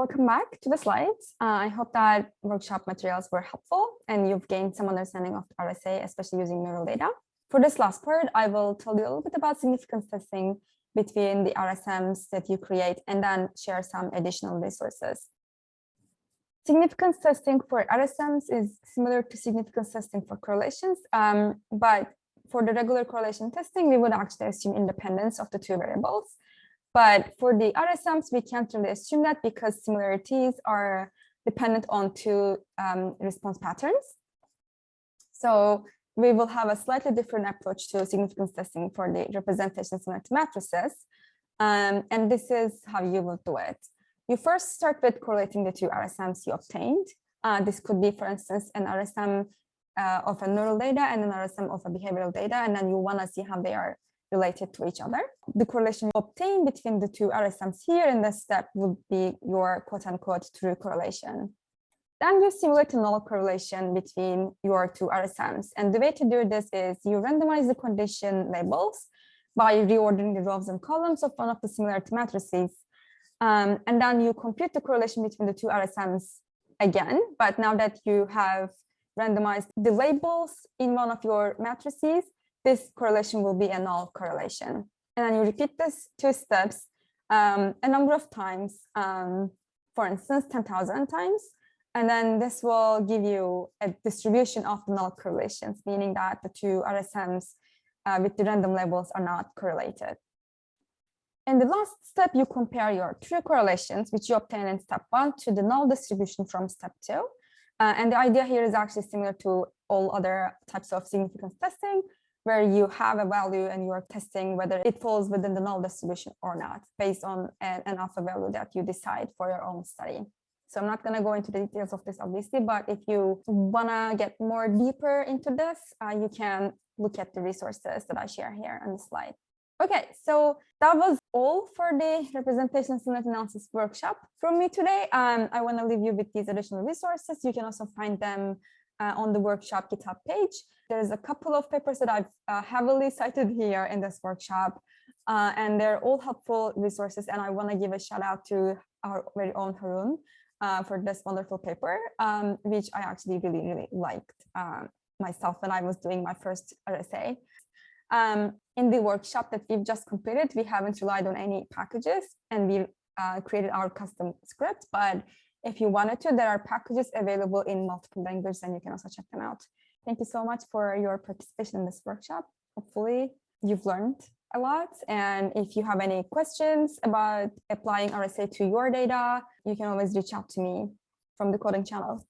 Welcome back to the slides. I hope that workshop materials were helpful and you've gained some understanding of RSA, especially using neural data. For this last part, I will tell you a little bit about significance testing between the RSMs that you create and then share some additional resources. Significance testing for RSMs is similar to significance testing for correlations, but for the regular correlation testing, we would actually assume independence of the two variables. But for the RSMs, we can't really assume that because similarities are dependent on two response patterns. So we will have a slightly different approach to significance testing for the representation similarity matrices. And this is how you will do it. You first start with correlating the two RSMs you obtained. This could be, for instance, an RSM of a neural data and an RSM of a behavioral data, and then you want to see how they are related to each other. The correlation you obtain between the two RSMs here in this step would be your quote-unquote true correlation. Then you simulate a null correlation between your two RSMs. And the way to do this is you randomize the condition labels by reordering the rows and columns of one of the similarity matrices. And then you compute the correlation between the two RSMs again. But now that you have randomized the labels in one of your matrices, this correlation will be a null correlation. And then you repeat this two steps a number of times, for instance, 10,000 times. And then this will give you a distribution of the null correlations, meaning that the two RSMs with the random labels are not correlated. In the last step, you compare your true correlations, which you obtain in step 1, to the null distribution from step 2. And the idea here is actually similar to all other types of significance testing, where you have a value and you are testing whether it falls within the null distribution or not, based on an alpha value that you decide for your own study. So I'm not going to go into the details of this, obviously, but if you want to get more deeper into this, you can look at the resources that I share here on the slide. Okay, so that was all for the representation similarity analysis workshop from me today. I want to leave you with these additional resources. You can also find them on the workshop GitHub page. There's a couple of papers that I've heavily cited here in this workshop, and they're all helpful resources. And I want to give a shout out to our very own Harun for this wonderful paper, which I actually really liked myself when I was doing my first RSA. In the workshop that we've just completed, we haven't relied on any packages, and we created our custom script. But if you wanted to, there are packages available in multiple languages, and you can also check them out. Thank you so much for your participation in this workshop. Hopefully you've learned a lot. And if you have any questions about applying RSA to your data, you can always reach out to me from the coding channel.